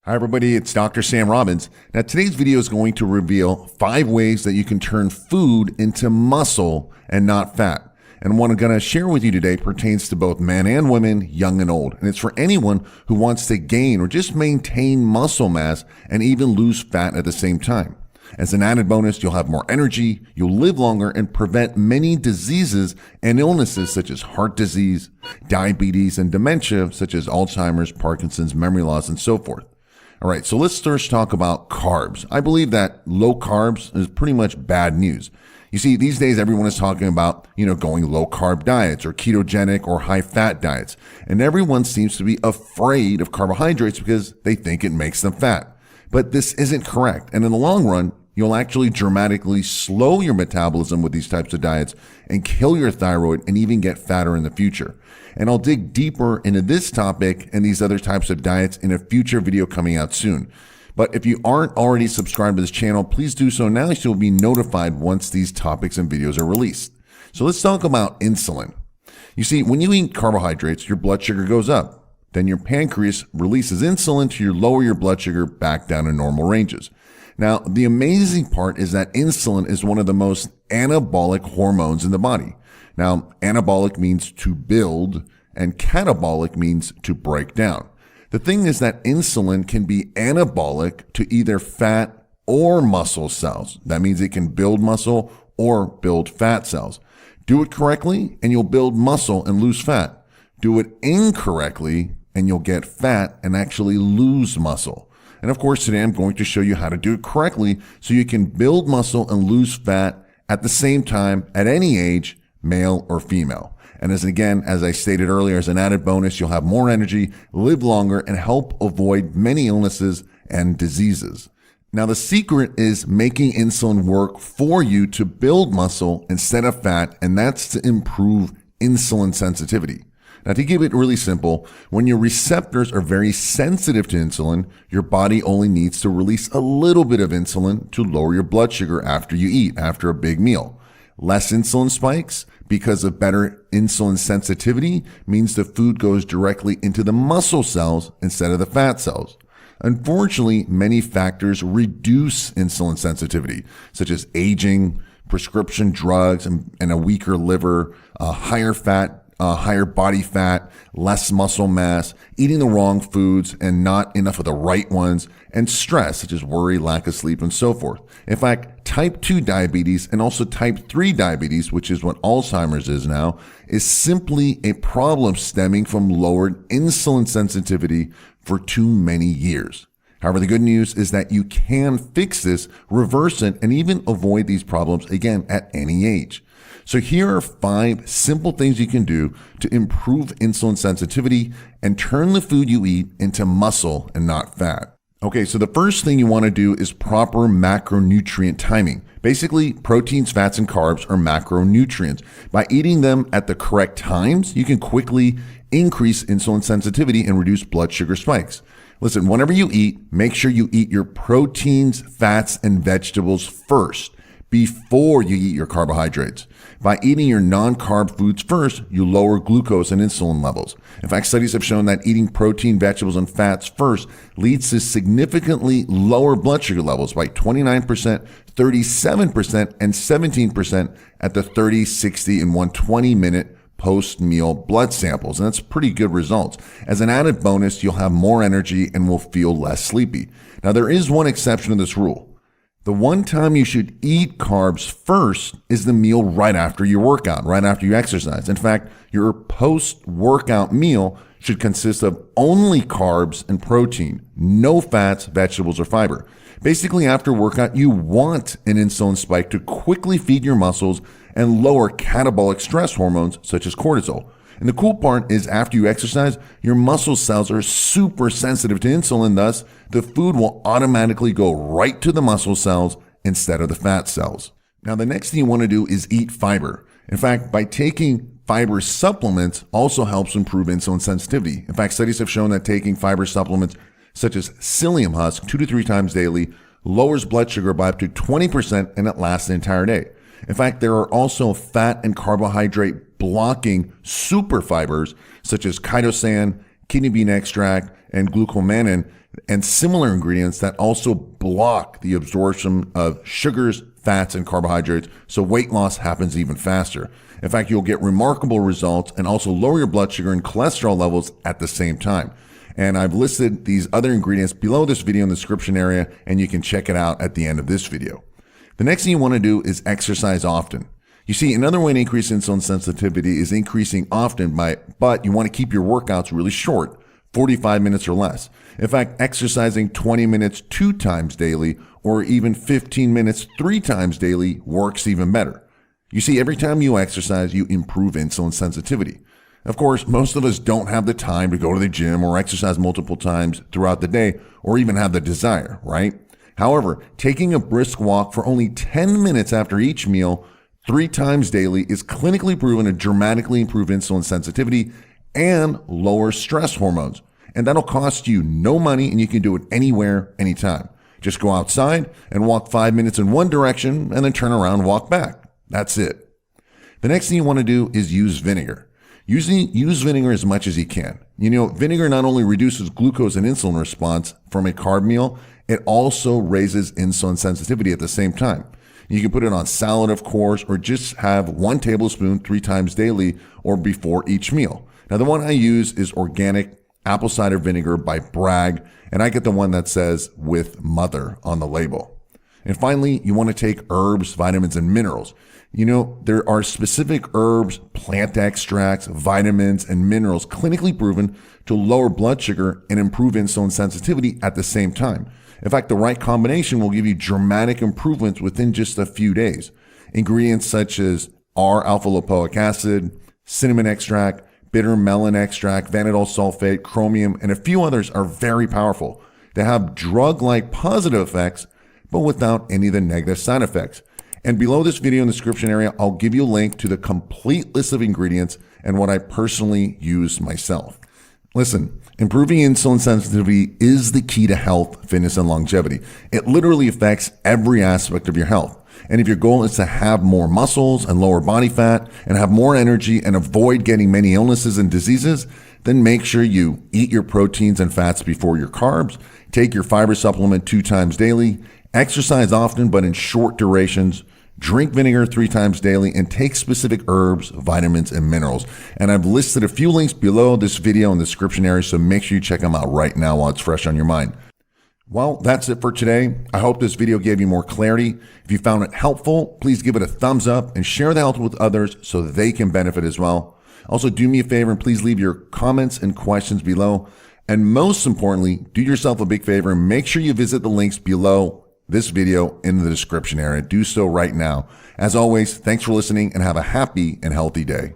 Hi everybody, it's Dr. Sam Robbins. Now today's video is going to reveal 5 ways that you can turn food into muscle and not fat. And what I'm going to share with you today pertains to both men and women, young and old. And it's for anyone who wants to gain or just maintain muscle mass and even lose fat at the same time. As an added bonus, you'll have more energy, you'll live longer, and prevent many diseases and illnesses such as heart disease, diabetes, and dementia such as Alzheimer's, Parkinson's, memory loss, and so forth. All right, so let's first talk about carbs. I believe that low carbs is pretty much bad news. You see, these days everyone is talking about, going low carb diets or ketogenic or high fat diets. And everyone seems to be afraid of carbohydrates because they think it makes them fat. But this isn't correct. And in the long run, you'll actually dramatically slow your metabolism with these types of diets and kill your thyroid and even get fatter in the future. And I'll dig deeper into this topic and these other types of diets in a future video coming out soon. But if you aren't already subscribed to this channel, please do so now so you'll be notified once these topics and videos are released. So let's talk about insulin. You see, when you eat carbohydrates, your blood sugar goes up. Then your pancreas releases insulin to lower your blood sugar back down to normal ranges. Now, the amazing part is that insulin is one of the most anabolic hormones in the body. Now, anabolic means to build, and catabolic means to break down. The thing is that insulin can be anabolic to either fat or muscle cells. That means it can build muscle or build fat cells. Do it correctly, and you'll build muscle and lose fat. Do it incorrectly, and you'll get fat and actually lose muscle. And of course, today I'm going to show you how to do it correctly so you can build muscle and lose fat at the same time at any age, male or female. And as I stated earlier, as an added bonus, you'll have more energy, live longer, and help avoid many illnesses and diseases. Now, the secret is making insulin work for you to build muscle instead of fat, and that's to improve insulin sensitivity. Now, to keep it really simple, when your receptors are very sensitive to insulin, your body only needs to release a little bit of insulin to lower your blood sugar after you eat, after a big meal. Less insulin spikes because of better insulin sensitivity means the food goes directly into the muscle cells instead of the fat cells. Unfortunately, many factors reduce insulin sensitivity, such as aging, prescription drugs, and a weaker liver, higher body fat, less muscle mass, eating the wrong foods and not enough of the right ones, and stress such as worry, lack of sleep, and so forth. In fact, type 2 diabetes and also type 3 diabetes, which is what Alzheimer's is now, is simply a problem stemming from lowered insulin sensitivity for too many years. However, the good news is that you can fix this, reverse it, and even avoid these problems again at any age. So here are 5 simple things you can do to improve insulin sensitivity and turn the food you eat into muscle and not fat. Okay, so the first thing you want to do is proper macronutrient timing. Basically, proteins, fats, and carbs are macronutrients. By eating them at the correct times, you can quickly increase insulin sensitivity and reduce blood sugar spikes. Listen, whenever you eat, make sure you eat your proteins, fats, and vegetables first before you eat your carbohydrates. By eating your non-carb foods first, you lower glucose and insulin levels. In fact, studies have shown that eating protein, vegetables, and fats first leads to significantly lower blood sugar levels by 29%, 37%, and 17% at the 30, 60, and 120-minute post-meal blood samples. And that's pretty good results. As an added bonus, you'll have more energy and will feel less sleepy. Now, there is one exception to this rule. The one time you should eat carbs first is the meal right after your workout, right after you exercise. In fact, your post-workout meal should consist of only carbs and protein, no fats, vegetables, or fiber. Basically, after workout, you want an insulin spike to quickly feed your muscles and lower catabolic stress hormones such as cortisol. And the cool part is after you exercise, your muscle cells are super sensitive to insulin. Thus, the food will automatically go right to the muscle cells instead of the fat cells. Now, the next thing you want to do is eat fiber. In fact, by taking fiber supplements also helps improve insulin sensitivity. In fact, studies have shown that taking fiber supplements such as psyllium husk 2 to 3 times daily lowers blood sugar by up to 20% and it lasts the entire day. In fact, there are also fat and carbohydrate blocking super fibers such as chitosan, kidney bean extract, and glucomannan and similar ingredients that also block the absorption of sugars, fats, and carbohydrates, so weight loss happens even faster. In fact, you'll get remarkable results and also lower your blood sugar and cholesterol levels at the same time. And I've listed these other ingredients below this video in the description area, and you can check it out at the end of this video. The next thing you want to do is exercise often. You see, another way to increase insulin sensitivity is increasing often but you want to keep your workouts really short, 45 minutes or less. In fact, exercising 20 minutes 2 times daily or even 15 minutes 3 times daily works even better. You see, every time you exercise, you improve insulin sensitivity. Of course, most of us don't have the time to go to the gym or exercise multiple times throughout the day or even have the desire, right? However, taking a brisk walk for only 10 minutes after each meal 3 times daily is clinically proven to dramatically improve insulin sensitivity and lower stress hormones. And that'll cost you no money, and you can do it anywhere, anytime. Just go outside and walk 5 minutes in one direction and then turn around and walk back. That's it. The next thing you want to do is use vinegar. Use vinegar as much as you can. You know, vinegar not only reduces glucose and insulin response from a carb meal, it also raises insulin sensitivity at the same time. You can put it on salad, of course, or just have 1 tablespoon 3 times daily or before each meal. Now, the one I use is organic apple cider vinegar by Bragg, and I get the one that says with mother on the label. And finally, you want to take herbs, vitamins, and minerals. You know, there are specific herbs, plant extracts, vitamins, and minerals clinically proven to lower blood sugar and improve insulin sensitivity at the same time. In fact, the right combination will give you dramatic improvements within just a few days. Ingredients such as R-alpha-lipoic acid, cinnamon extract, bitter melon extract, vanadyl sulfate, chromium, and a few others are very powerful. They have drug-like positive effects, but without any of the negative side effects. And below this video in the description area, I'll give you a link to the complete list of ingredients and what I personally use myself. Listen, improving insulin sensitivity is the key to health, fitness, and longevity. It literally affects every aspect of your health. And if your goal is to have more muscles and lower body fat and have more energy and avoid getting many illnesses and diseases, then make sure you eat your proteins and fats before your carbs, take your fiber supplement 2 times daily, exercise often but in short durations, drink vinegar 3 times daily, and take specific herbs, vitamins, and minerals. And I've listed a few links below this video in the description area, so make sure you check them out right now while it's fresh on your mind. Well, that's it for today. I hope this video gave you more clarity. If you found it helpful, please give it a thumbs up and share the health with others so that they can benefit as well. Also, do me a favor and please leave your comments and questions below. And most importantly, do yourself a big favor and make sure you visit the links below this video in the description area. Do so right now. As always, thanks for listening and have a happy and healthy day.